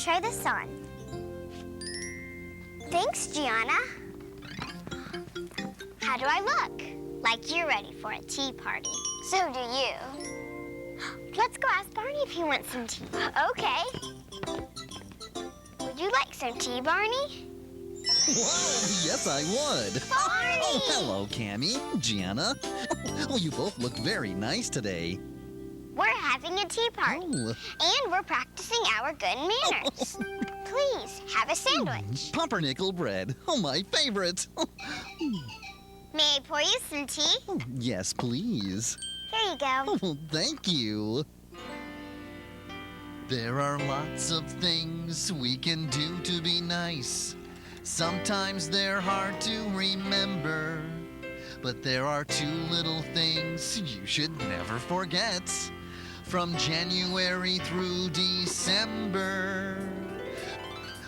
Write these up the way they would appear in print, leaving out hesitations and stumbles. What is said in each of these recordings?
try this on. Thanks, Gianna. How do I look? Like you're ready for a tea party. So do you. Let's go ask Barney if he wants some tea. Okay. Would you like some tea, Barney? Whoa, yes I would. Barney! Oh, hello, Cammy, Gianna. Oh, you both look very nice today. We're having a tea party. Oh. And we're practicing our good manners. Please, have a sandwich. Pumpernickel bread. Oh, my favorite. May I pour you some tea? Oh, yes, please. Here you go. Oh, thank you. There are lots of things we can do to be nice. Sometimes they're hard to remember. But there are two little things you should never forget. From January through December.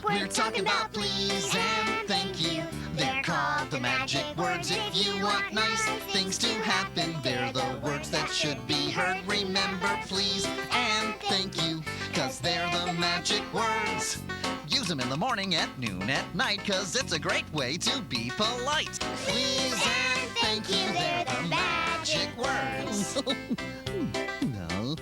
We're talking about please and thank you. They're called the magic words. If you want nice things to happen, they're the words that should be heard. Remember please and thank you, 'cause they're the magic words. Use them in the morning, at noon, at night, 'cause it's a great way to be polite. Please and thank you, they're the magic words. No.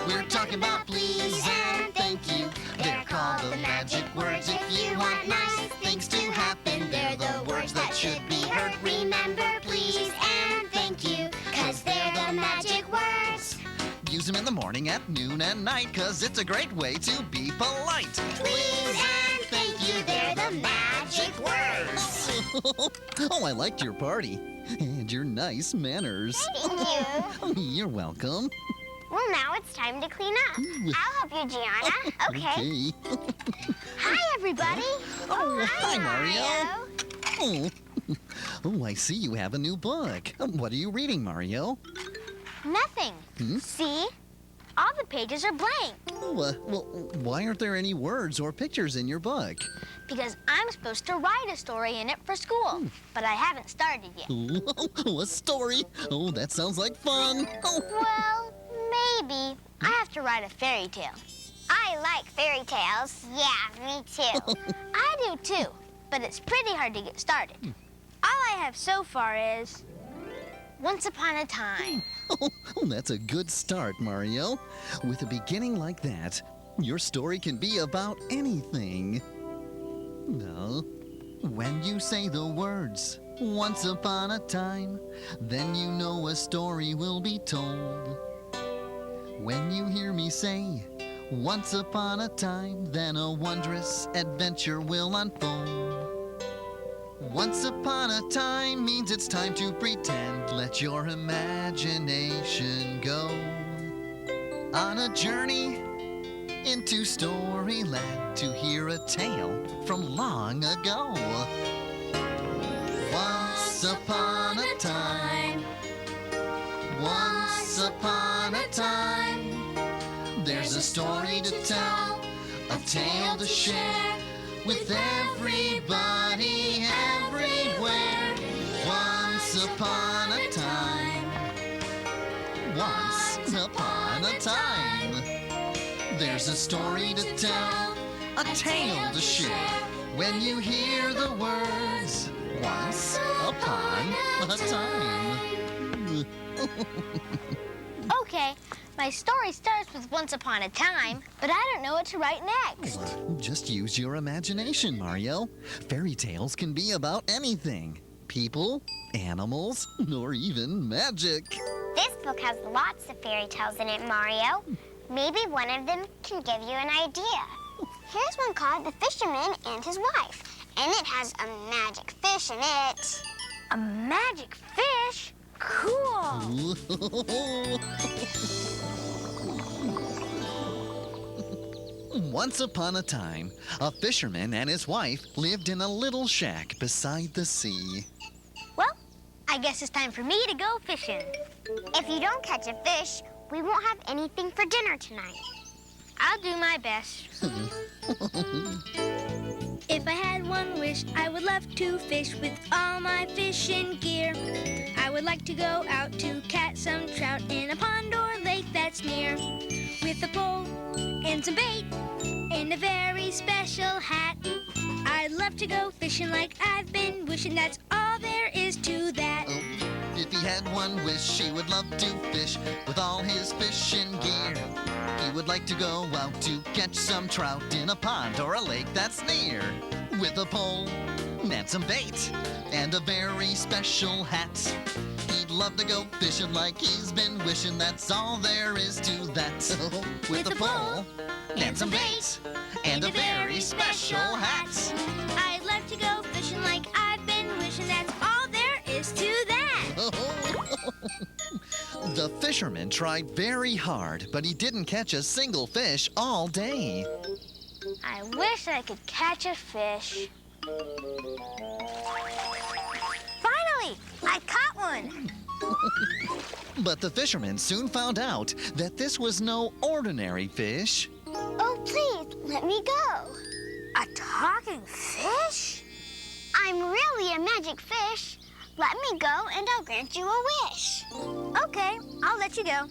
We're talking about please and thank you. They're called the magic words. If you want nice things to happen, they're the words that should be heard. Remember please and thank you, 'cause they're the magic words. Use them in the morning, at noon, and night, 'cause it's a great way to be polite. Please and thank you, they're the magic words. Oh, I liked your party. And your nice manners. Thank you. You're welcome. Well, now it's time to clean up. I'll help you, Gianna. Okay. Hi, everybody. Oh, hi, Mario. Oh. Oh, I see you have a new book. What are you reading, Mario? Nothing. See? All the pages are blank. Oh, well, why aren't there any words or pictures in your book? Because I'm supposed to write a story in it for school. But I haven't started yet. Oh, a story? Oh, that sounds like fun. Oh. Well, maybe. I have to write a fairy tale. I like fairy tales. Yeah, me too. I do too, but it's pretty hard to get started. All I have so far is Once Upon a Time. Oh, that's a good start, Mario. With a beginning like that, your story can be about anything. No. When you say the words, once upon a time, then you know a story will be told. When you hear me say, once upon a time, then a wondrous adventure will unfold. Once upon a time means it's time to pretend. Let your imagination go on a journey into Storyland to hear a tale from long ago. Once upon a time, once upon a time, there's a story to tell, a tale to share with everybody everywhere. Once upon a time, once upon a time, there's a story to tell, a tale to share. When you hear the words, once upon a time. Okay, my story starts with Once Upon a Time, but I don't know what to write next. Just use your imagination, Mario. Fairy tales can be about anything. People, animals, or even magic. This book has lots of fairy tales in it, Mario. Maybe one of them can give you an idea. Here's one called The Fisherman and His Wife, and it has a magic fish in it. A magic fish? Cool. Once upon a time, a fisherman and his wife lived in a little shack beside the sea. Well, I guess it's time for me to go fishing. If you don't catch a fish, we won't have anything for dinner tonight. I'll do my best. If I had one one wish, I would love to fish with all my fishing gear. I would like to go out to catch some trout in a pond or lake that's near. With a pole and some bait and a very special hat. I'd love to go fishing like I've been wishing. That's all there is to that. If he had one wish, he would love to fish with all his fishing gear. He would like to go out to catch some trout in a pond or a lake that's near. With a pole and some bait and a very special hat. He'd love to go fishing like he's been wishing. That's all there is to that. With a pole and some bait and a very special hat. I'd love to go fishing like I've been wishing. That's all there is to that. The fisherman tried very hard, but he didn't catch a single fish all day. I wish I could catch a fish. Finally, I caught one. But the fisherman soon found out that this was no ordinary fish. Oh, please, let me go. A talking fish? I'm really a magic fish. Let me go and I'll grant you a wish. Okay, I'll let you go.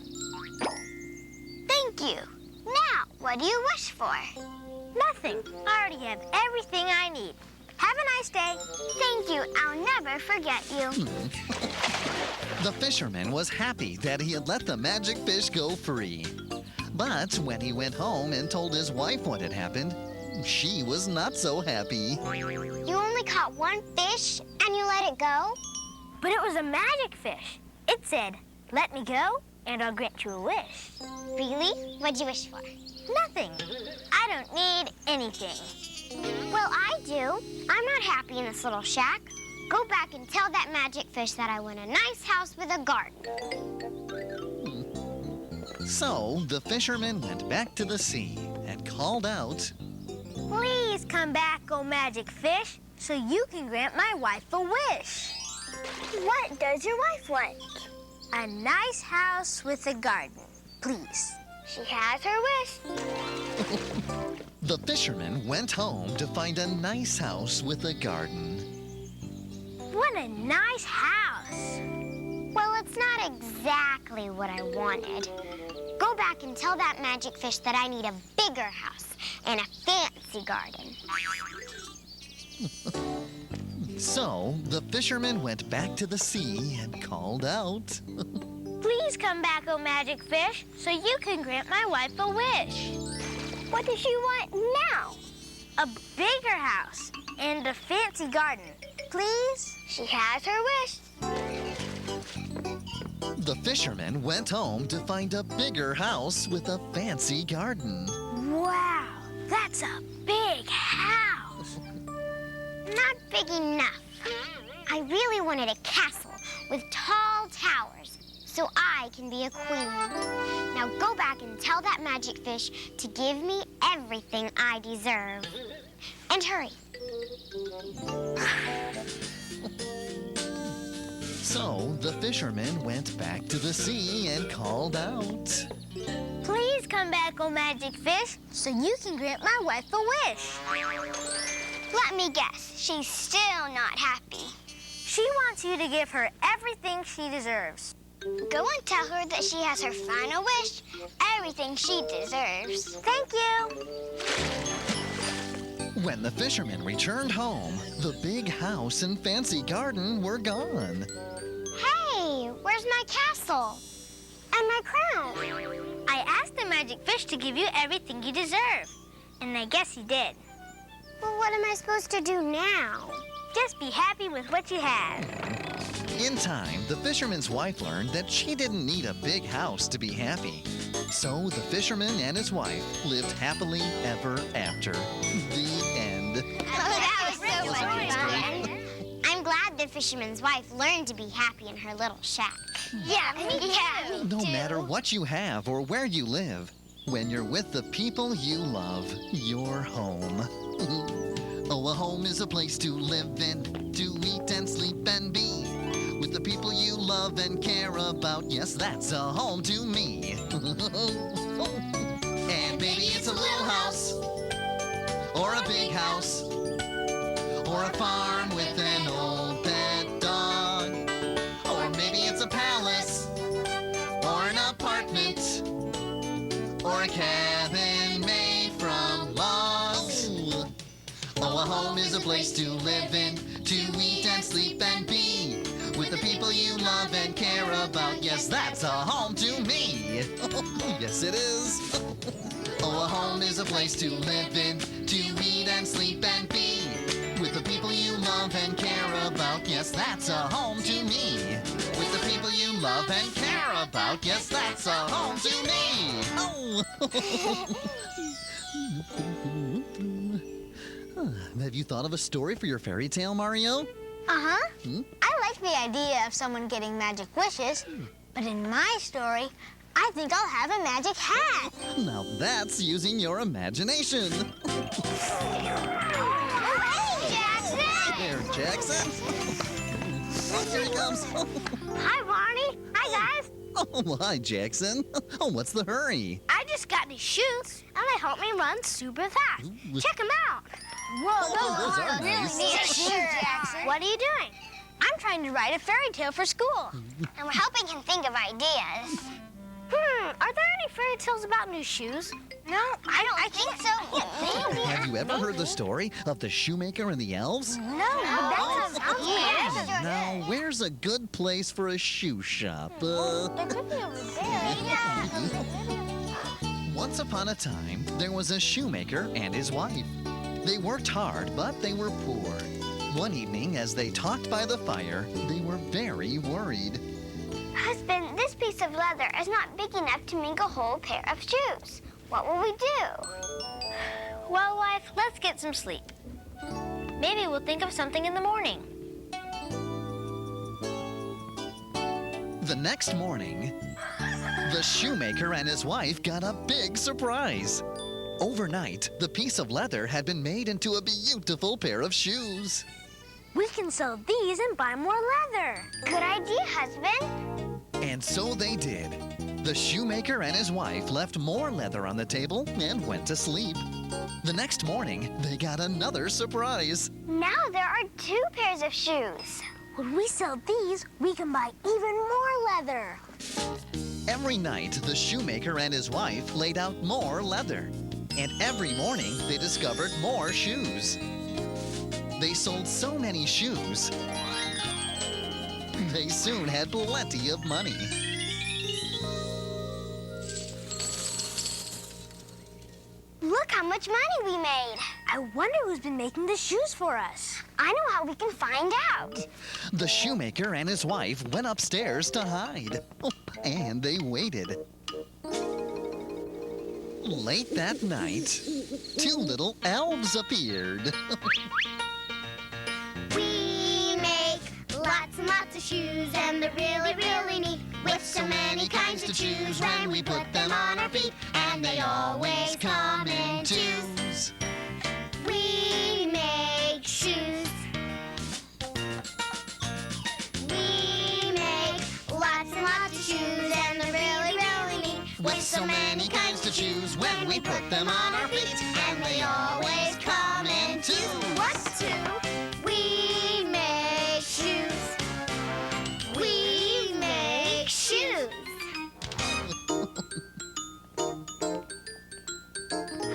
Thank you. Now, what do you wish for? Nothing. I already have everything I need. Have a nice day. Thank you. I'll never forget you. The fisherman was happy that he had let the magic fish go free. But when he went home and told his wife what had happened, she was not so happy. You only caught one fish and you let it go? But it was a magic fish. It said, let me go and I'll grant you a wish. Really? What'd you wish for? Nothing. I don't need anything. Well, I do. I'm not happy in this little shack. Go back and tell that magic fish that I want a nice house with a garden. So the fisherman went back to the sea and called out, Please come back, oh magic fish, so you can grant my wife a wish. What does your wife want? A nice house with a garden, please. She has her wish. The fisherman went home to find a nice house with a garden. What a nice house. Well, it's not exactly what I wanted. Go back and tell that magic fish that I need a bigger house and a fancy garden. So the fisherman went back to the sea and called out, Please come back, oh magic fish, so you can grant my wife a wish. What does she want now? A bigger house and a fancy garden, please. She has her wish. The fisherman went home to find a bigger house with a fancy garden. Wow, that's a big house. Not big enough. I really wanted a castle with tall towers so I can be a queen. Now go back and tell that magic fish to give me everything I deserve. And hurry. So the fisherman went back to the sea and called out, Please come back, oh magic fish, so you can grant my wife a wish. Let me guess, she's still not happy. She wants you to give her everything she deserves. Go and tell her that she has her final wish, everything she deserves. Thank you. When the fisherman returned home, the big house and fancy garden were gone. Hey, where's my castle? And my crown? I asked the magic fish to give you everything you deserve, and I guess he did. Well, what am I supposed to do now? Just be happy with what you have. In time, the fisherman's wife learned that she didn't need a big house to be happy. So the fisherman and his wife lived happily ever after. The end. That was so fun. I'm glad the fisherman's wife learned to be happy in her little shack. Yeah, me too. No matter what you have or where you live, when you're with the people you love, you're home. Oh, a home is a place to live in, to eat and sleep and be. With the people you love and care about, yes, that's a home to me. And maybe it's a little house, or a big house, or a farm with an old pet dog. Or maybe it's a palace, or an apartment, or a cabin made from logs. Oh, a home is a place to live in, to eat and sleep and be with the people you love and care about. Yes, that's a home to me. Yes, it is. Oh, a home is a place to live in, to eat and sleep and be with the people you love and care about. Yes, that's a home to me. With the people you love and care about. Yes, that's a home to me. Oh. Have you thought of a story for your fairy tale, Mario? Uh-huh. I like the idea of someone getting magic wishes, but in my story, I think I'll have a magic hat. Now that's using your imagination. Oh, hey, Jackson! There, Jackson. Oh, here he comes. Hi, Barney. Hi, guys. Oh, hi, Jackson. Oh, what's the hurry? I just got new shoes, and they help me run super fast. Ooh. Check them out. Whoa, those are really nice. neat shoes, Jackson. What are you doing? I'm trying to write a fairy tale for school. And we're helping him think of ideas. Are there any fairy tales about new shoes? No, I don't think so. Maybe. Have you ever heard the story of the shoemaker and the elves? No, that sounds weird. Now, where's a good place for a shoe shop? There could be over there. Once upon a time, there was a shoemaker and his wife. They worked hard, but they were poor. One evening, as they talked by the fire, they were very worried. Husband, this piece of leather is not big enough to make a whole pair of shoes. What will we do? Well, wife, let's get some sleep. Maybe we'll think of something in the morning. The next morning, the shoemaker and his wife got a big surprise. Overnight, the piece of leather had been made into a beautiful pair of shoes. We can sell these and buy more leather. Good idea, husband. And so they did. The shoemaker and his wife left more leather on the table and went to sleep. The next morning, they got another surprise. Now there are 2 pairs of shoes. When we sell these, we can buy even more leather. Every night, the shoemaker and his wife laid out more leather. And every morning, they discovered more shoes. They sold so many shoes, they soon had plenty of money. Look how much money we made. I wonder who's been making the shoes for us. I know how we can find out. The shoemaker and his wife went upstairs to hide. And they waited. Late that night, 2 little elves appeared. We make lots and lots of shoes, and they're really, really neat. With so many kinds to choose when we put them on our feet, and they always come in twos. We make shoes. We make lots and lots of shoes, and they're really, really neat. With so many kinds to choose when we put them on our feet, and they always come in twos. What two? We make shoes. We make shoes.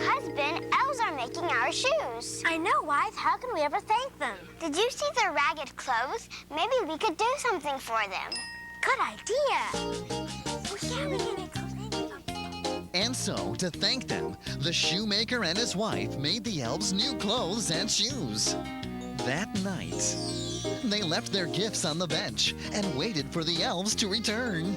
Husband, elves are making our shoes. I know, wife. How can we ever thank them? Did you see their ragged clothes? Maybe we could do something for them. Good idea. We can make clothes. And so, to thank them, the shoemaker and his wife made the elves new clothes and shoes. That night, they left their gifts on the bench and waited for the elves to return.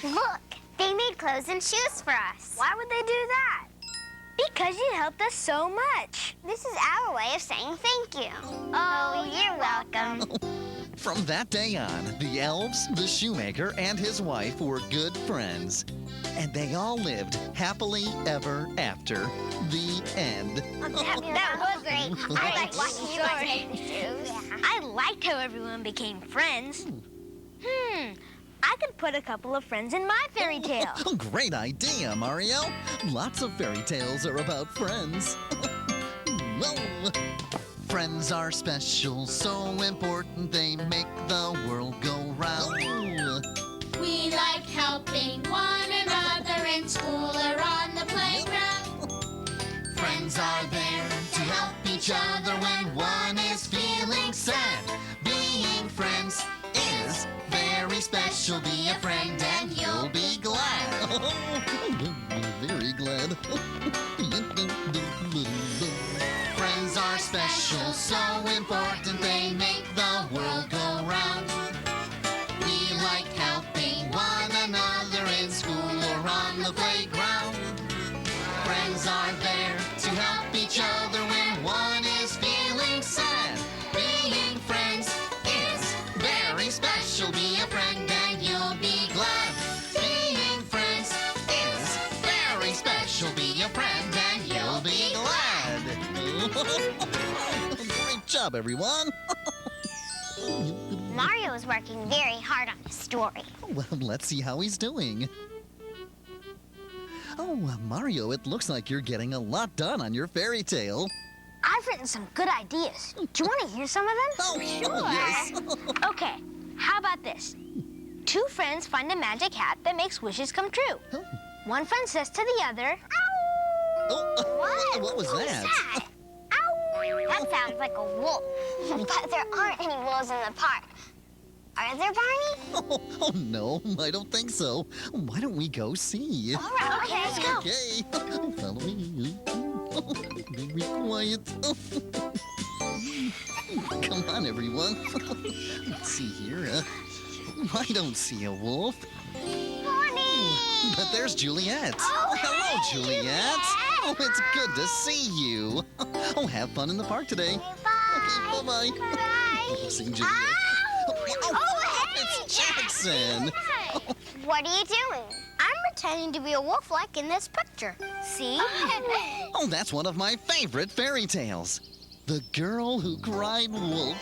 Look, they made clothes and shoes for us. Why would they do that? Because you helped us so much. This is our way of saying thank you. Oh, you're welcome. From that day on, the elves, the shoemaker, and his wife were good friends. And they all lived happily ever after. The end. That was great. I like watching you guys make the shoes. I liked how everyone became friends. I could put a couple of friends in my fairy tale. Oh, great idea, Mario. Lots of fairy tales are about friends. Well, friends are special, so important they make the world go round. We like helping one another in school or on the playground. Friends are there to help each other when one is feeling sad. Being friends is very special. Be a friend and you'll be glad. Very glad. Friends are special, so important they make the world go round. We like helping one another in school or on the playground. Friends are there to help each other when one is feeling sad. Being friends is very special. Be a friend and you'll be glad. Being friends is very special. Be a friend and you'll be glad. Great job, everyone. Mario is working very hard on the story. Well, let's see how he's doing. Oh, Mario, it looks like you're getting a lot done on your fairy tale. I've written some good ideas. Do you want to hear some of them? Oh, sure. Yes. Okay, how about this? Two friends find a magic hat that makes wishes come true. Oh. One friend says to the other, Oh, what was that? That sounds like a wolf. But there aren't any wolves in the park. Are there, Barney? Oh, no, I don't think so. Why don't we go see? All right, okay, let's go. Okay, follow me. Be quiet. Come on, everyone. Let's see here. I don't see a wolf. Barney! But there's Juliet. Oh, hello, hey, Juliet. Oh, it's good to see you. Oh, have fun in the park today. Bye. Okay, bye-bye. Bye. See you, Juliet. Oh, hey, It's Jackson. What are you doing? I'm pretending to be a wolf like in this picture. See? Oh, that's one of my favorite fairy tales. The Girl Who Cried Wolf.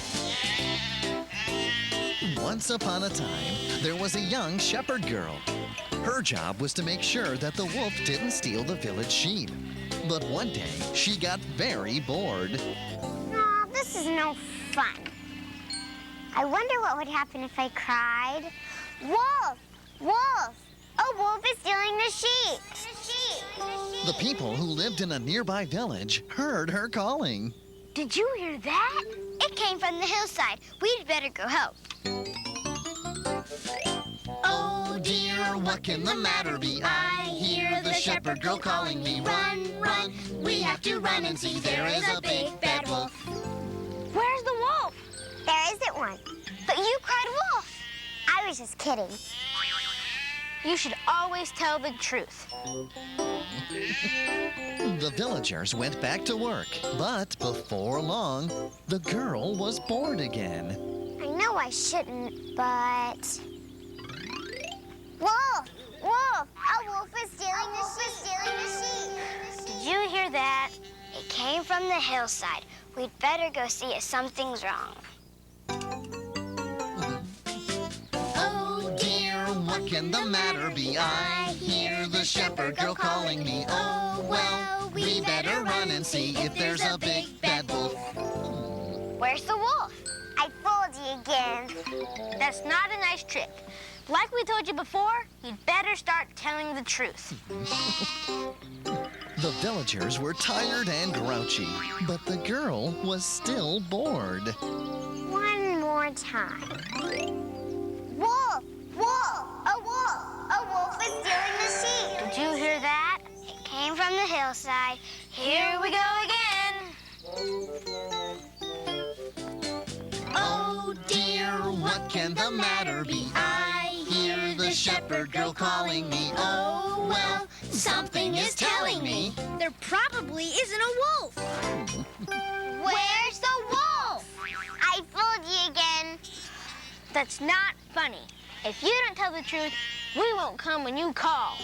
Once upon a time, there was a young shepherd girl. Her job was to make sure that the wolf didn't steal the village sheep. But one day, she got very bored. Aw, this is no fun. I wonder what would happen if I cried. Wolf! Wolf! A wolf is stealing the sheep! The sheep! The people who lived in a nearby village heard her calling. did you hear that? It came from the hillside. We'd better go help. Oh dear, what can the matter be? I hear the shepherd girl calling me. Run, run, we have to run and see there is a big bad wolf. Where's the wolf? There isn't one. But you cried wolf. I was just kidding. You should always tell the truth. The villagers went back to work, but before long, the girl was bored again. I know I shouldn't, but... Wolf! Wolf! A wolf is stealing the sheep! Did you hear that? It came from the hillside. We'd better go see if something's wrong. Oh dear, what can the matter be? I hear the shepherd girl calling me. Oh well, we better run and see if there's a big bad wolf. Where's the wolf? I fooled you again. That's not a nice trick. Like we told you before, you'd better start telling the truth. The villagers were tired and grouchy, but the girl was still bored. One more time. Wolf! Wolf! A wolf! A wolf is stealing the sheep! Did you hear that? It came from the hillside. Here we go again. Oh dear, what can the matter be? I hear the shepherd girl calling me. Oh well, something is telling me. There probably isn't a wolf. Where's the wolf? I fooled you again. That's not funny. If you don't tell the truth, we won't come when you call.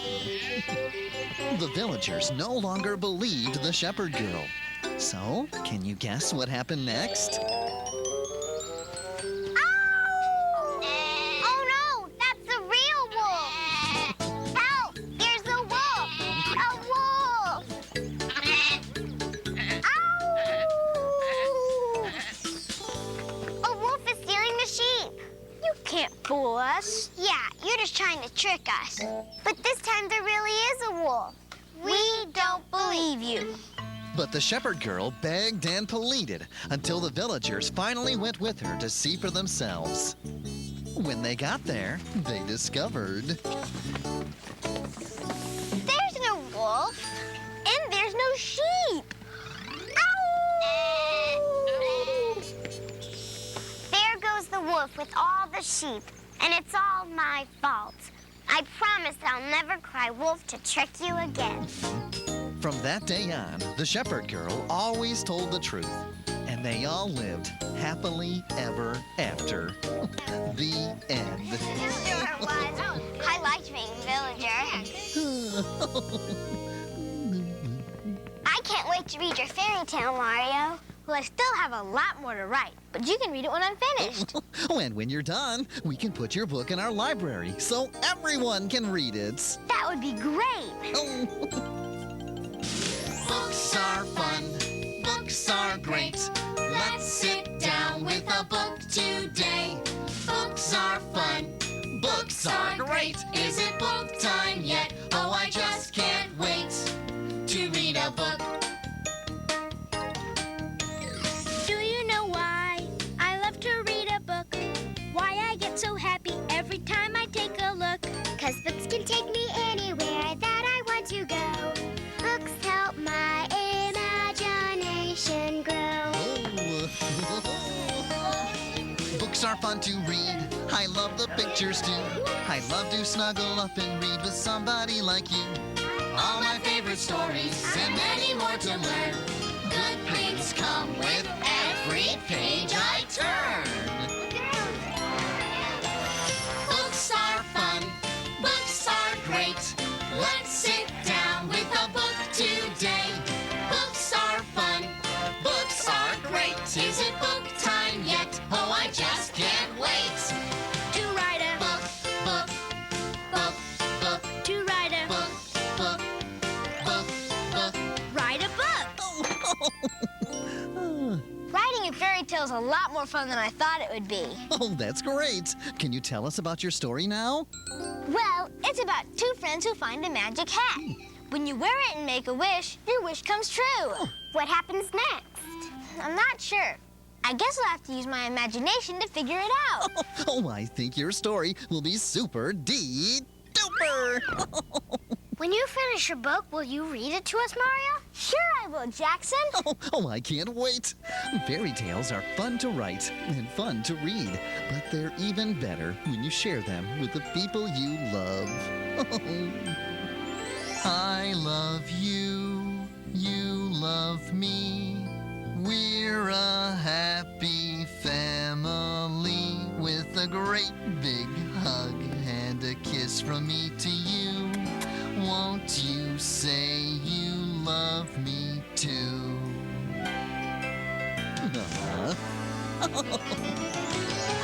The villagers no longer believed the shepherd girl. So, can you guess what happened next? Oh no! That's the us. Yeah, you're just trying to trick us. But this time there really is a wolf. We don't believe you. But the shepherd girl begged and pleaded until the villagers finally went with her to see for themselves. When they got there, they discovered... There's no wolf. And there's no sheep. There goes the wolf with all the sheep, and it's all my fault. I promise I'll never cry wolf to trick you again. From that day on, the shepherd girl always told the truth, and they all lived happily ever after. The end. Sure was. I liked being villager. I can't wait to read your fairy tale, Mario. Well, I still have a lot more to write, but you can read it when I'm finished. And when you're done, we can put your book in our library so everyone can read it. That would be great. Books are fun. Books are great. Let's sit down with a book today. Books are fun. Books are great. Is it book time yet? Oh, I just can't wait to read a book. Do you know why I love to read a book? Why I get so happy every time I take a look? 'Cause books can take me anywhere that I want to go. Books help my imagination grow. Books are fun to read. I love the pictures too. I love to snuggle up and read with somebody like you. All my favorite stories and many more to learn. Good things come with every page I turn. Books are fun. Books are great. Let's sit down with a book today. Books are fun. Books are great. Is it book time yet? Oh, I just can't wait To write a book, book, book, book, to write a book, book, book, book. write a book. Writing a fairy tale is a lot more fun than I thought it would be. Oh, that's great. Can you tell us about your story now? Well, it's about two friends who find a magic hat. When you wear it and make a wish, your wish comes true. What happens next? I'm not sure. I guess I'll have to use my imagination to figure it out. Oh, I think your story will be super duper. When you finish your book, will you read it to us, Mario? Sure I will, Jackson. Oh, I can't wait. Fairy tales are fun to write and fun to read, but they're even better when you share them with the people you love. I love you, you love me. We're a happy family with a great big hug and a kiss from me to you. Won't you say you love me too?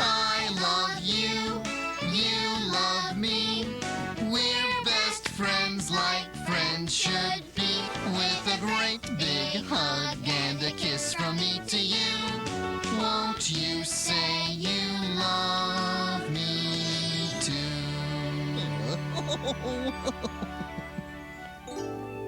I love you, you love me. We're best friends like friends should be. With a great big hug and a kiss from me to you. Won't you say you love me too?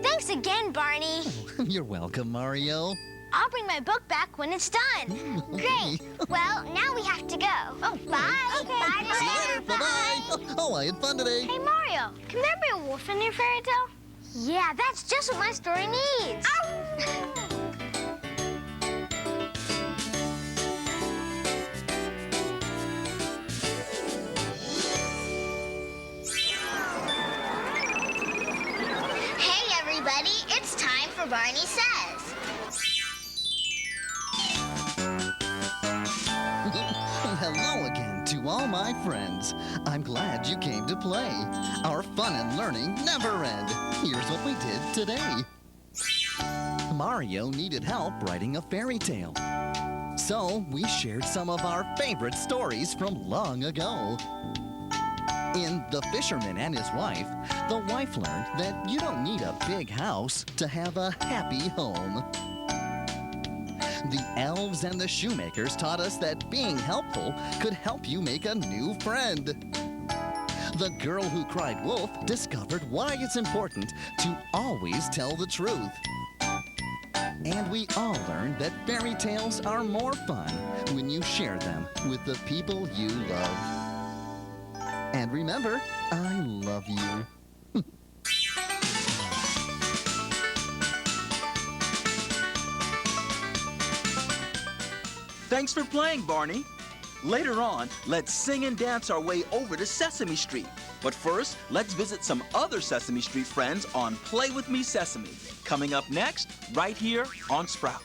Thanks again, Barney. You're welcome, Mario. I'll bring my book back when it's done. Great. Well, now we have to go. Oh, Bye. Okay. Bye. See you later. Bye-bye. Oh, I had fun today. Hey, Mario, can there be a wolf in your fairy tale? Yeah, that's just what my story needs. Hey, everybody. It's time for Barney Says. Hello again to all my friends. I'm glad you came to play. Our fun and learning never end. Here's what we did today. Mario needed help writing a fairy tale. So we shared some of our favorite stories from long ago. In The Fisherman and His Wife, the wife learned that you don't need a big house to have a happy home. The elves and the shoemakers taught us that being helpful could help you make a new friend. the girl who cried wolf discovered why it's important to always tell the truth. And we all learned that fairy tales are more fun when you share them with the people you love. And remember, I love you. Thanks for playing, Barney. Later on, let's sing and dance our way over to Sesame Street. But first, let's visit some other Sesame Street friends on Play With Me Sesame. Coming up next, right here on Sprout.